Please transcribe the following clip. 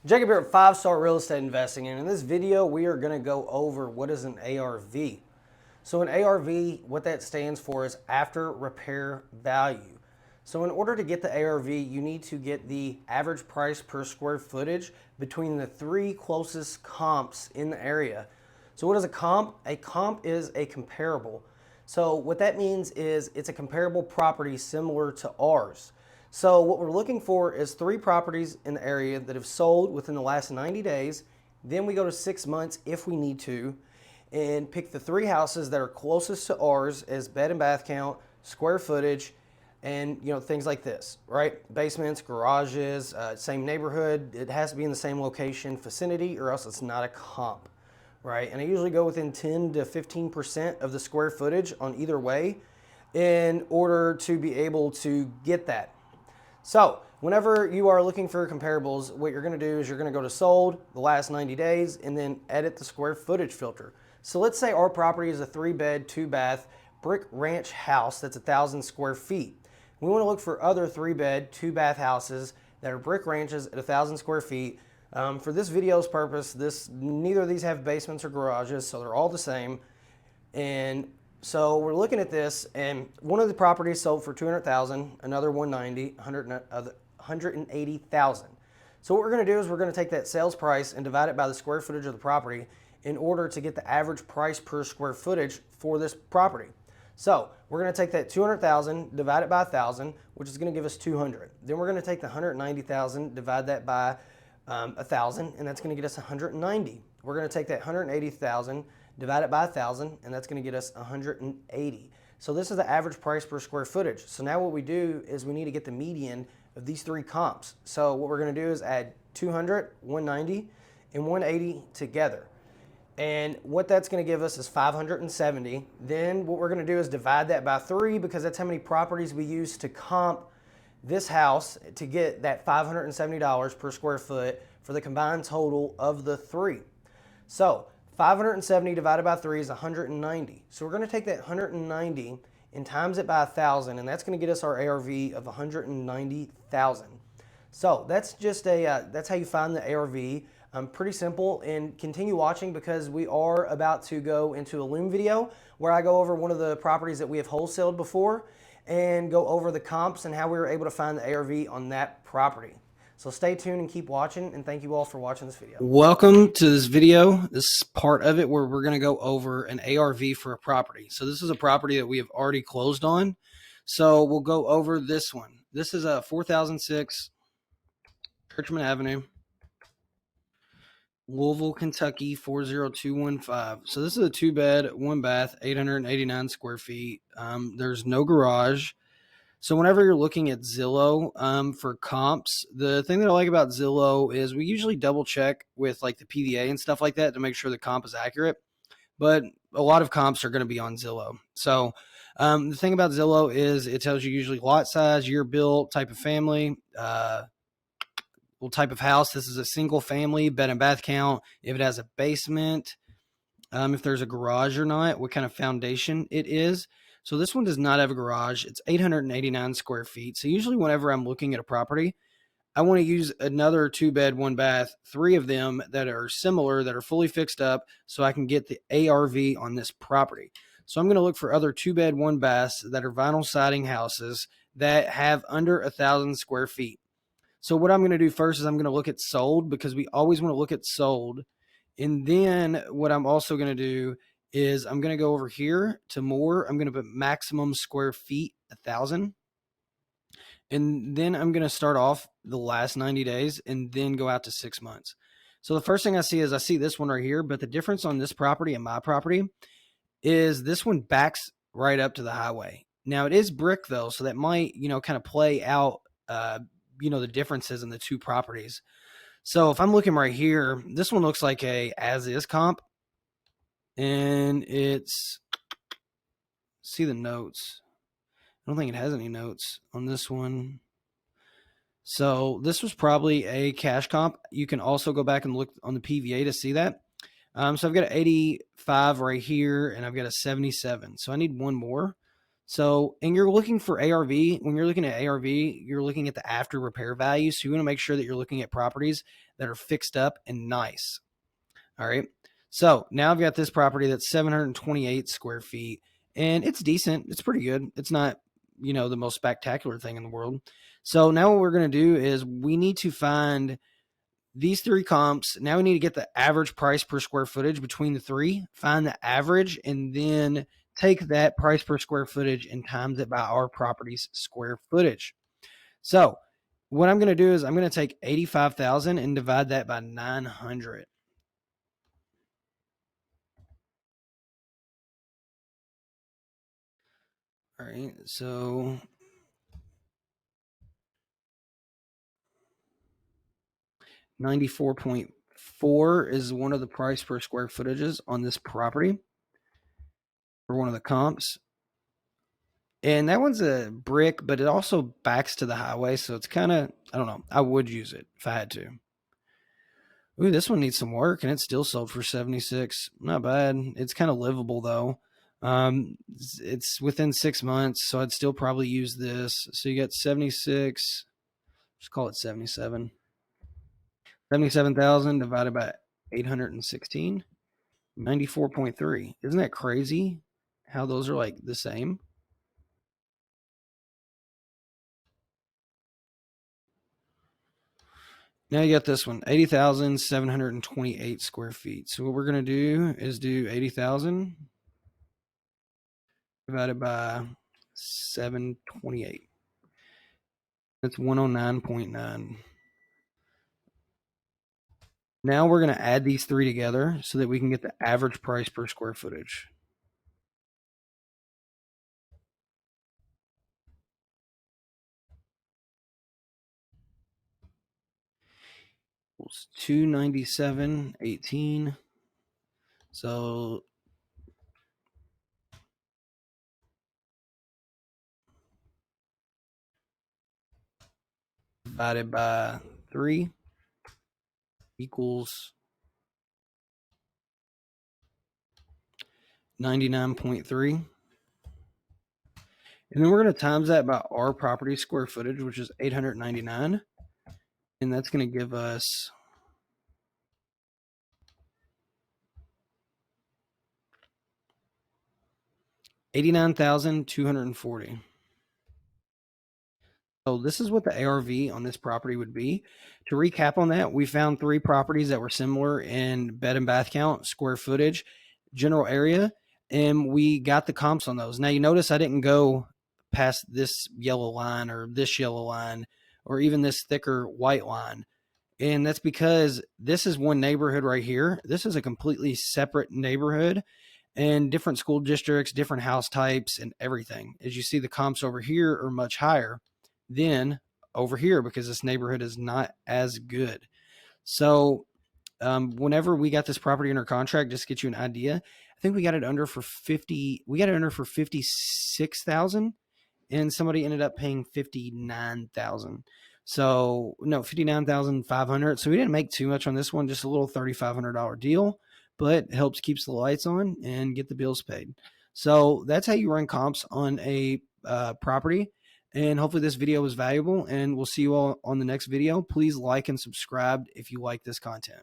Jacob here at 5 Star Real Estate Investing, and in this video we are going to go over what is an ARV. So an ARV, what that stands for is after repair value. So in order to get the ARV, you need to get the average price per square footage between the three closest comps in the area. So what is a comp? A comp is a comparable. So what that means is it's a comparable property similar to ours. So what we're looking for is three properties in the area that have sold within the last 90 days. Then we go to 6 months if we need to, and pick the three houses that are closest to ours as bed and bath count, square footage, and things like this, right? Basements, garages, same neighborhood. It has to be in the same location, vicinity, or else it's not a comp, right? And I usually go within 10 to 15% of the square footage on either way in order to be able to get that. So whenever you are looking for comparables, what you're going to do is you're going to go to sold the last 90 days and then edit the square footage filter. So let's say our property is a 3-bed, 2-bath brick ranch house that's 1,000 square feet. We want to look for other 3-bed, 2-bath houses that are brick ranches at 1,000 square feet. For this video's purpose, neither of these have basements or garages, so they're all the same. And so we're looking at this, and one of the properties sold for $200,000, another $190,000, $180,000. So what we're going to do is we're going to take that sales price and divide it by the square footage of the property in order to get the average price per square footage for this property. So we're going to take that $200,000, divide it by 1,000, which is going to give us 200. Then we're going to take the $190,000, divide that by 1,000, and that's going to get us 190. We're going to take that $180,000, divide it by 1,000, and that's going to get us 180. So this is the average price per square footage. So now what we do is we need to get the median of these three comps. So what we're going to do is add 200, 190, and 180 together. And what that's going to give us is 570. Then what we're going to do is divide that by 3 because that's how many properties we use to comp this house to get that $570 per square foot for the combined total of the three. So 570 divided by 3 is 190. So we're going to take that 190 and times it by 1,000, and that's going to get us our ARV of 190,000. So that's just that's how you find the ARV. Pretty simple, and continue watching because we are about to go into a Loom video where I go over one of the properties that we have wholesaled before and go over the comps and how we were able to find the ARV on that property. So stay tuned and keep watching, and thank you all for watching this video. Welcome to this video, this part of it where we're going to go over an ARV for a property. So this is a property that we have already closed on. So we'll go over this one. This is a 4006 Richmond Avenue, Louisville, Kentucky, 40215. So this is a 2-bed, 1-bath, 889 square feet. There's no garage. So whenever you're looking at Zillow for comps, the thing that I like about Zillow is we usually double check with like the PVA and stuff like that to make sure the comp is accurate. But a lot of comps are going to be on Zillow. So the thing about Zillow is it tells you usually lot size, year built, type of family, type of house. This is a single family, bed and bath count, if it has a basement, if there's a garage or not, what kind of foundation it is. So this one does not have a garage. It's 889 square feet. So usually whenever I'm looking at a property, I want to use another 2-bed, 1-bath, 3 of them that are similar, that are fully fixed up, so I can get the ARV on this property. So I'm going to look for other 2-bed, 1-baths that are vinyl siding houses that have under 1,000 square feet. So what I'm going to do first is I'm going to look at sold, because we always want to look at sold. And then what I'm also going to do is I'm going to go over here to more. I'm going to put maximum square feet, 1,000. And then I'm going to start off the last 90 days and then go out to 6 months. So the first thing I see is I see this one right here, but the difference on this property and my property is this one backs right up to the highway. Now it is brick though, so that might, kind of play out, the differences in the two properties. So if I'm looking right here, this one looks like a as-is comp, and it's, see the notes. I don't think it has any notes on this one. So this was probably a cash comp. You can also go back and look on the PVA to see that. So I've got an 85 right here, and I've got a 77. So I need one more. So, and you're looking for ARV. When you're looking at ARV, you're looking at the after repair value. So you want to make sure that you're looking at properties that are fixed up and nice. All right. So now I've got this property that's 728 square feet, and it's decent. It's pretty good. It's not, the most spectacular thing in the world. So now what we're going to do is we need to find these three comps. Now we need to get the average price per square footage between the three, find the average, and then take that price per square footage and times it by our property's square footage. So what I'm going to do is I'm going to take 85,000 and divide that by 900. All right, so 94.4 is one of the price per square footages on this property, or one of the comps. And that one's a brick, but it also backs to the highway, so it's kind of, I don't know, I would use it if I had to. Ooh, this one needs some work, and it's still sold for 76. Not bad. It's kind of livable, though. It's within 6 months, so I'd still probably use this. So you got 76, just call it 77. 77,000 divided by 816, 94.3. Isn't that crazy how those are like the same? Now you got this one, 80,728 square feet. So what we're going to do is do 80,000 divided by 728. That's 109.9. Now we're going to add these three together so that we can get the average price per square footage. Equals 297.18. So divided by 3 equals 99.3. And then we're going to times that by our property square footage, which is 899. And that's going to give us 89,240. So this is what the ARV on this property would be. To recap on that, we found 3 properties that were similar in bed and bath count, square footage, general area, and we got the comps on those. Now you notice I didn't go past this yellow line or this yellow line or even this thicker white line. And that's because this is one neighborhood right here. This is a completely separate neighborhood and different school districts, different house types, and everything. As you see, the comps over here are much higher than over here because this neighborhood is not as good. So whenever we got this property under contract, just to get you an idea, I think we got it under for 50. We got it under for 56,000, and somebody ended up paying 59,000. So no, 59,500. So we didn't make too much on this one, just a little $3,500 deal, but helps keeps the lights on and get the bills paid. So that's how you run comps on a property. And hopefully this video was valuable, and we'll see you all on the next video. Please like and subscribe if you like this content.